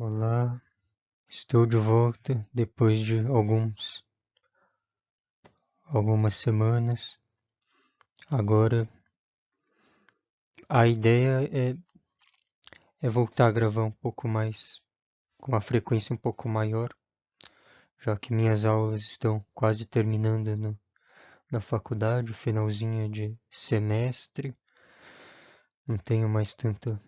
Olá, estou de volta depois de algumas semanas. Agora a ideia é voltar a gravar um pouco mais, com uma frequência um pouco maior, já que minhas aulas estão quase terminando na faculdade, finalzinho de semestre. Não tenho mais tanto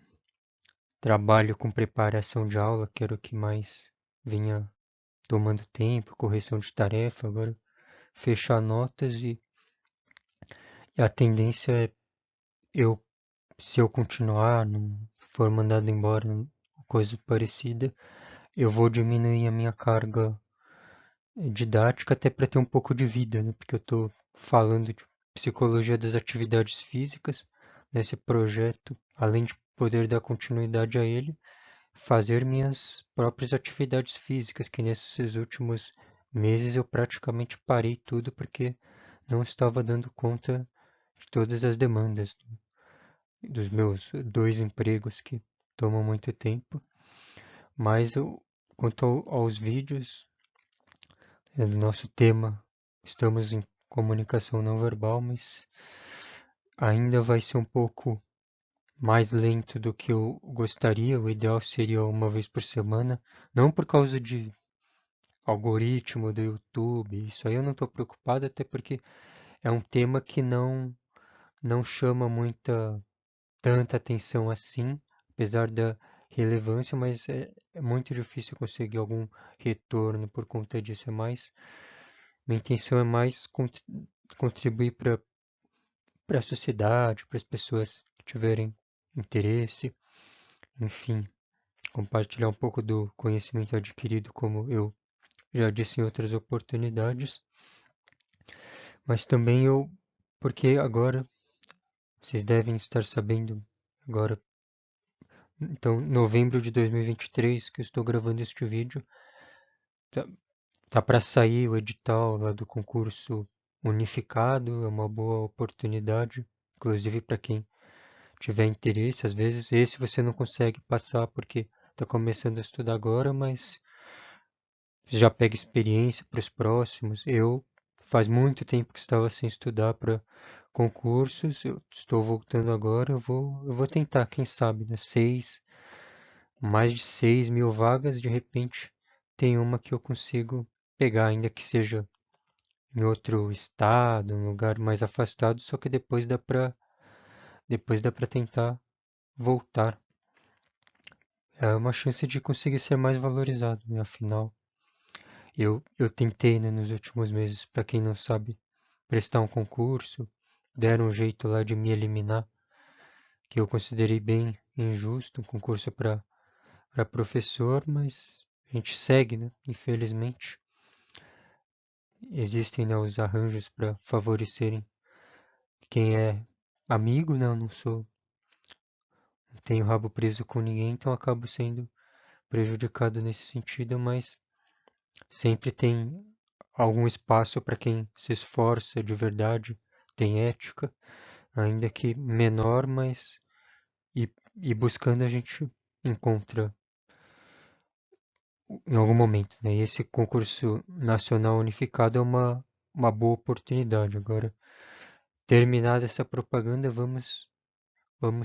trabalho com preparação de aula, que era o que mais vinha tomando tempo, correção de tarefa. Agora fechar notas e a tendência é eu se eu continuar, não for mandado embora, coisa parecida, eu vou diminuir a minha carga didática até para ter um pouco de vida, né? Porque eu estou falando de psicologia das atividades físicas nesse projeto, além de poder dar continuidade a ele, fazer minhas próprias atividades físicas, que nesses últimos meses eu praticamente parei tudo porque não estava dando conta de todas as demandas dos meus dois empregos que tomam muito tempo. Mas quanto aos vídeos, do nosso tema, estamos em comunicação não verbal, mas ainda vai ser um pouco mais lento do que eu gostaria. O ideal seria uma vez por semana, não por causa de algoritmo do YouTube, isso aí eu não estou preocupado, até porque é um tema que não chama tanta atenção assim, apesar da relevância, mas é muito difícil conseguir algum retorno por conta disso. Minha intenção é mais contribuir para a sociedade, para as pessoas que tiverem interesse, enfim, compartilhar um pouco do conhecimento adquirido, como eu já disse em outras oportunidades, mas também porque agora vocês devem estar sabendo agora. Então, novembro de 2023, que eu estou gravando este vídeo, tá, tá para sair o edital lá do concurso unificado, é uma boa oportunidade, inclusive para quem tiver interesse. Às vezes, esse você não consegue passar porque está começando a estudar agora, mas já pega experiência para os próximos. Eu faz muito tempo que estava sem estudar para concursos, eu estou voltando agora, eu vou tentar, quem sabe, né? Mais de 6.000 vagas, de repente tem uma que eu consigo pegar, ainda que seja em outro estado, um lugar mais afastado, só que depois dá para tentar voltar. É uma chance de conseguir ser mais valorizado, né? Afinal, eu tentei, né, nos últimos meses, para quem não sabe, prestar um concurso, deram um jeito lá de me eliminar, que eu considerei bem injusto, um concurso para professor, mas a gente segue, né? Infelizmente. Existem, né, os arranjos para favorecerem quem é amigo, né? Eu não tenho rabo preso com ninguém, então acabo sendo prejudicado nesse sentido, mas sempre tem algum espaço para quem se esforça de verdade, tem ética, ainda que menor, mas e buscando a gente encontra em algum momento, né? E esse concurso nacional unificado é uma boa oportunidade. Agora, terminada essa propaganda, vamos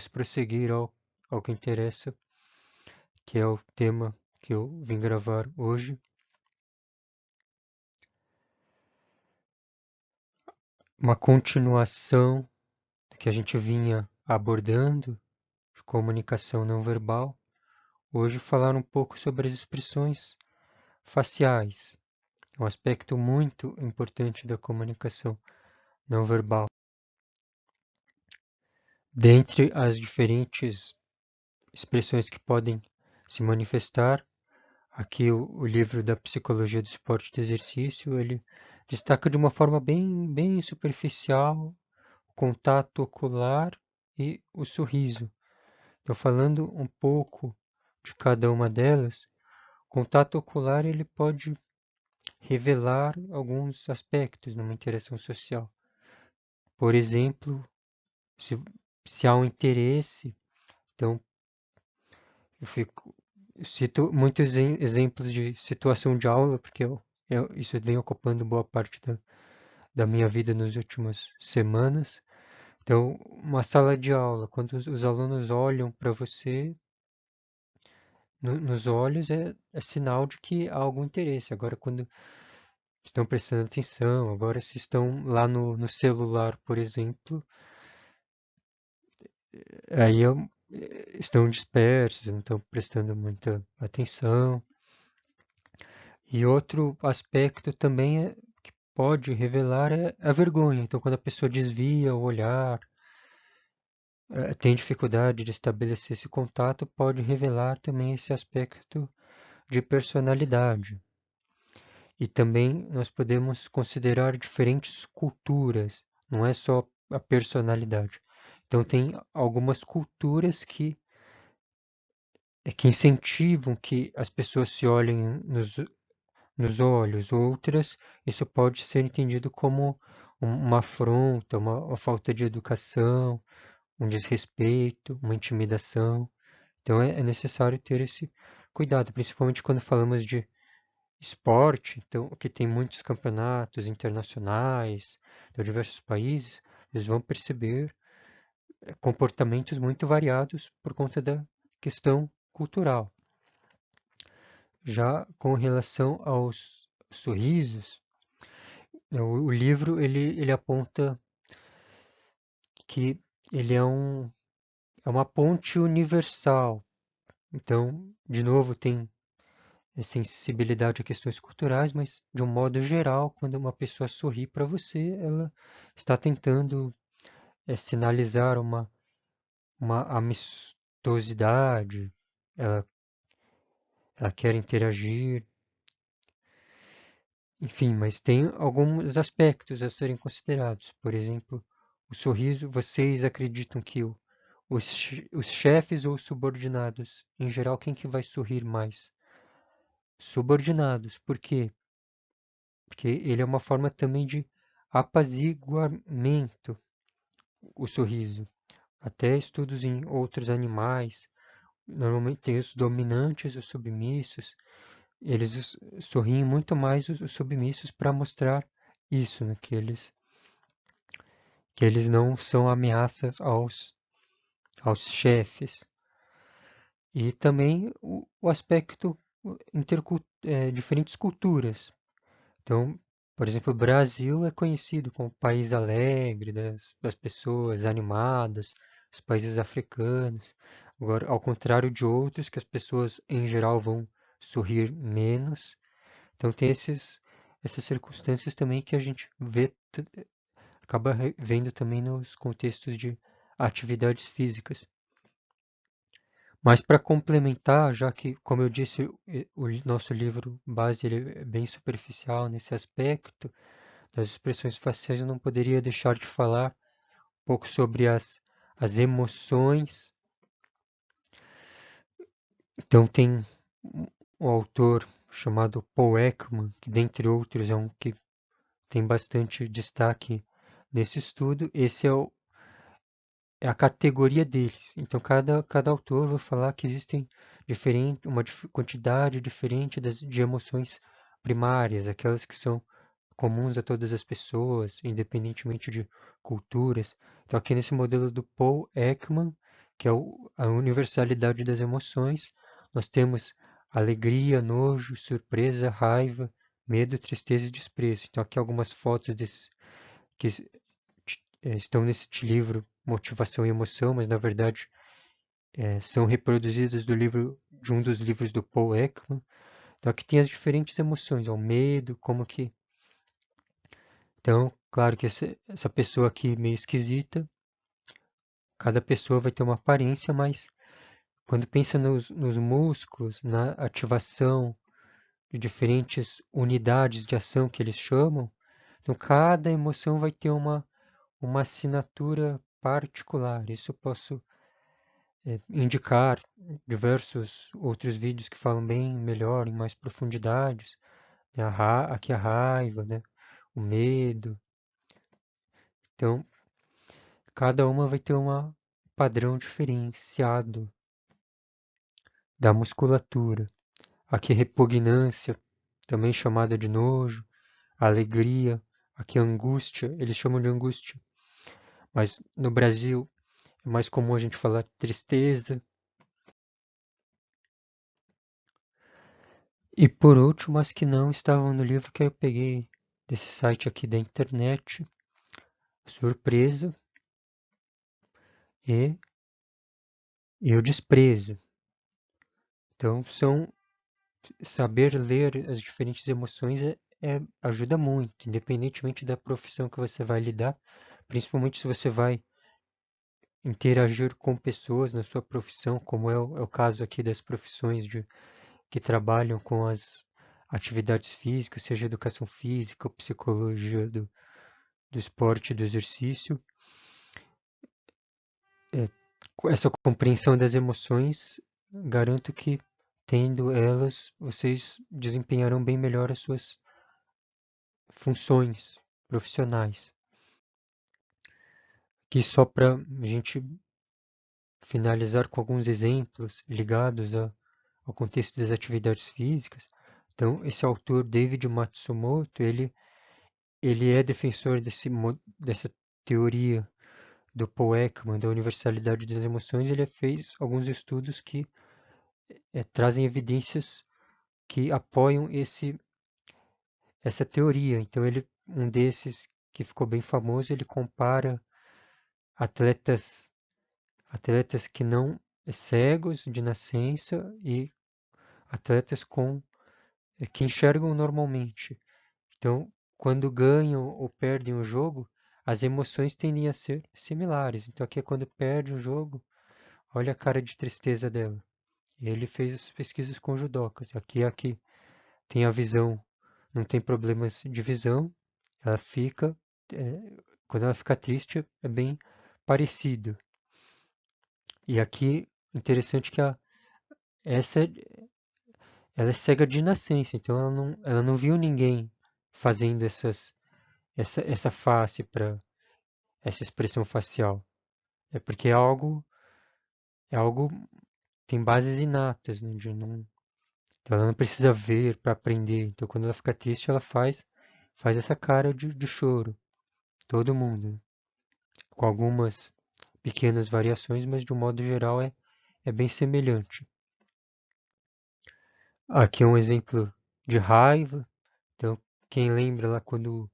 prosseguir ao que interessa, que é o tema que eu vim gravar hoje. Uma continuação do que a gente vinha abordando de comunicação não verbal. Hoje falar um pouco sobre as expressões faciais, um aspecto muito importante da comunicação não verbal. Dentre as diferentes expressões que podem se manifestar, aqui o livro da Psicologia do Esporte e do Exercício, ele destaca de uma forma bem superficial o contato ocular e o sorriso. Então, falando um pouco de cada uma delas, o contato ocular ele pode revelar alguns aspectos numa interação social. Por exemplo, se, se há um interesse, então eu fico, cito muitos exemplos de situação de aula, porque isso vem ocupando boa parte da minha vida nas últimas semanas. Então, uma sala de aula, quando os alunos olham para você, nos olhos é sinal de que há algum interesse. Agora, quando estão prestando atenção, agora se estão lá no celular, por exemplo, aí estão dispersos, não estão prestando muita atenção. E outro aspecto também que pode revelar é a vergonha. Então, quando a pessoa desvia o olhar, tem dificuldade de estabelecer esse contato, pode revelar também esse aspecto de personalidade. E também nós podemos considerar diferentes culturas, não é só a personalidade. Então, tem algumas culturas que incentivam que as pessoas se olhem nos olhos, outras, isso pode ser entendido como uma afronta, uma falta de educação, um desrespeito, uma intimidação. Então é necessário ter esse cuidado, principalmente quando falamos de esporte, então, que tem muitos campeonatos internacionais de diversos países, eles vão perceber comportamentos muito variados por conta da questão cultural. Já com relação aos sorrisos, o livro ele aponta que ele é uma ponte universal. Então, de novo, tem sensibilidade a questões culturais, mas de um modo geral, quando uma pessoa sorri para você, ela está tentando sinalizar uma amistosidade, ela, ela quer interagir, enfim, mas tem alguns aspectos a serem considerados. Por exemplo, o sorriso, vocês acreditam que os chefes ou os subordinados, em geral, quem que vai sorrir mais? Subordinados. Por quê? Porque ele é uma forma também de apaziguamento, o sorriso. Até estudos em outros animais, normalmente tem os dominantes, os submissos, eles sorriem muito mais os submissos para mostrar isso, né? Que eles não são ameaças aos chefes. E também o aspecto diferentes culturas. Então, por exemplo, o Brasil é conhecido como país alegre, das pessoas animadas, os países africanos. Agora, ao contrário de outros, que as pessoas em geral vão sorrir menos. Então, tem essas circunstâncias também que a gente acaba vendo também nos contextos de atividades físicas. Mas para complementar, já que, como eu disse, o nosso livro base ele é bem superficial nesse aspecto das expressões faciais, eu não poderia deixar de falar um pouco sobre as emoções. Então tem um autor chamado Paul Ekman, que dentre outros é um que tem bastante destaque nesse estudo. Esse é a categoria deles. Então, cada autor vai falar que existem uma quantidade diferente de emoções primárias, aquelas que são comuns a todas as pessoas, independentemente de culturas. Então, aqui nesse modelo do Paul Ekman, que é a universalidade das emoções, nós temos alegria, nojo, surpresa, raiva, medo, tristeza e desprezo. Então, aqui algumas fotos que estão nesse livro Motivação e Emoção, mas na verdade são reproduzidas de um dos livros do Paul Ekman. Então aqui tem as diferentes emoções, o medo, como que... Então, claro que essa pessoa aqui meio esquisita, cada pessoa vai ter uma aparência, mas quando pensa nos músculos, na ativação de diferentes unidades de ação que eles chamam, então cada emoção vai ter uma assinatura particular. Isso eu posso indicar diversos outros vídeos que falam bem melhor, em mais profundidades, né? Aqui a raiva, né? O medo. Então, cada uma vai ter um padrão diferenciado da musculatura. Aqui repugnância, também chamada de nojo, alegria, aqui angústia, eles chamam de angústia, mas no Brasil é mais comum a gente falar tristeza. E por último, as que não estavam no livro que eu peguei desse site aqui da internet, surpresa e, e o desprezo. Então, saber ler as diferentes emoções ajuda muito, independentemente da profissão que você vai lidar, principalmente se você vai interagir com pessoas na sua profissão, como é o caso aqui das profissões que trabalham com as atividades físicas, seja educação física, ou psicologia do esporte, do exercício. Essa compreensão das emoções, garanto que, tendo elas, vocês desempenharão bem melhor as suas funções profissionais. Aqui só para a gente finalizar com alguns exemplos ligados ao contexto das atividades físicas. Então, esse autor, David Matsumoto, ele é defensor dessa teoria do Paul Ekman, da universalidade das emoções. Ele fez alguns estudos que trazem evidências que apoiam essa teoria. Então, um desses que ficou bem famoso, ele compara atletas que não cegos de nascença e atletas que enxergam normalmente. Então, quando ganham ou perdem o jogo, as emoções tendem a ser similares. Então, aqui é quando perde o jogo, olha a cara de tristeza dela. E ele fez as pesquisas com judocas. Aqui tem a visão, não tem problemas de visão, ela fica, quando ela fica triste, é bem parecido. E aqui, interessante que essa ela é cega de nascença, então ela não viu ninguém fazendo essa face para essa expressão facial. É porque é algo tem bases inatas, né, então ela não precisa ver para aprender. Então quando ela fica triste, ela faz essa cara de choro. Todo mundo, né? Com algumas pequenas variações, mas de um modo geral é bem semelhante. Aqui é um exemplo de raiva. Então, quem lembra lá quando.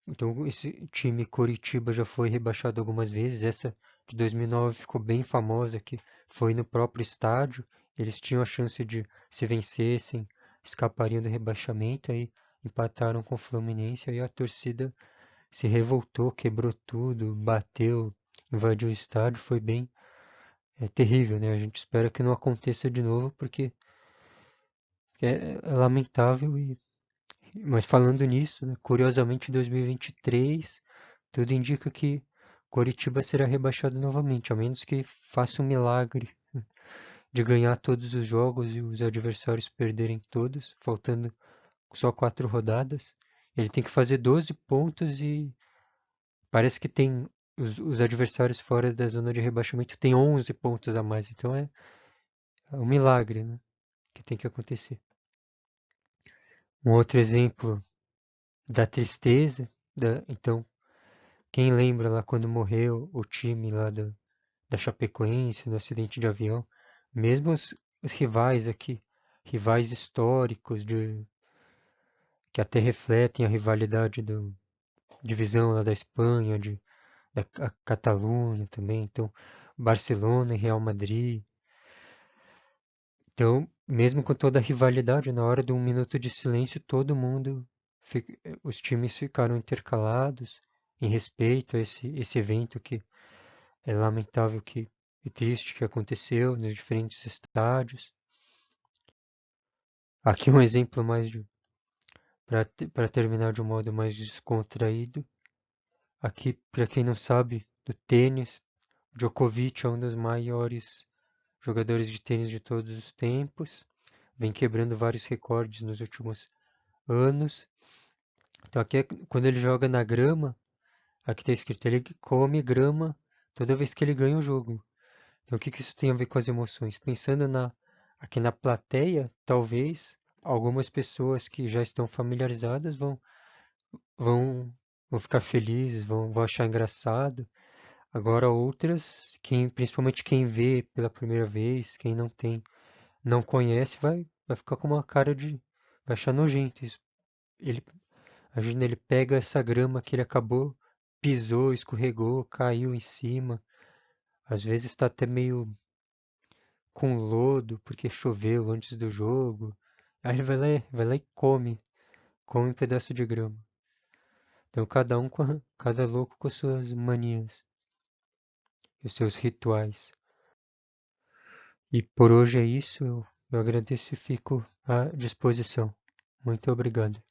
Então, esse time Coritiba já foi rebaixado algumas vezes. Essa de 2009 ficou bem famosa, que foi no próprio estádio. Eles tinham a chance de, se vencessem, escapariam do rebaixamento. Aí empataram com o Fluminense. Aí a torcida se revoltou, quebrou tudo, bateu, invadiu o estádio. Foi bem terrível, né? A gente espera que não aconteça de novo, porque é lamentável. Mas falando nisso, né, curiosamente em 2023, tudo indica que Coritiba será rebaixado novamente, a menos que faça um milagre de ganhar todos os jogos e os adversários perderem todos, faltando só 4 rodadas. Ele tem que fazer 12 pontos e parece que tem os adversários fora da zona de rebaixamento tem 11 pontos a mais. Então é um milagre, né, que tem que acontecer. Um outro exemplo da tristeza, então, quem lembra lá quando morreu o time lá da Chapecoense no acidente de avião? Mesmo os rivais aqui, rivais históricos que até refletem a rivalidade da divisão lá da Espanha, da Catalunha também. Então, Barcelona e Real Madrid. Então, mesmo com toda a rivalidade, na hora de um minuto de silêncio, todo mundo, os times ficaram intercalados em respeito a esse evento que é lamentável e triste que aconteceu nos diferentes estádios. Aqui um exemplo mais para terminar de um modo mais descontraído. Aqui, para quem não sabe, do tênis, Djokovic é um dos maiores jogadores de tênis de todos os tempos. Vem quebrando vários recordes nos últimos anos. Então aqui quando ele joga na grama, aqui está escrito, ele come grama toda vez que ele ganha o jogo. Então o que isso tem a ver com as emoções? Pensando Aqui na plateia, talvez algumas pessoas que já estão familiarizadas vão, vão ficar felizes, vão achar engraçado. Agora outras, principalmente quem vê pela primeira vez, quem não conhece, vai ficar com uma cara vai achar nojento isso. Ele, imagina, ele pega essa grama que ele acabou, pisou, escorregou, caiu em cima. Às vezes está até meio com lodo, porque choveu antes do jogo. Aí ele vai lá e come um pedaço de grama. Então cada louco com as suas manias e os seus rituais. E por hoje é isso, eu agradeço e fico à disposição. Muito obrigado.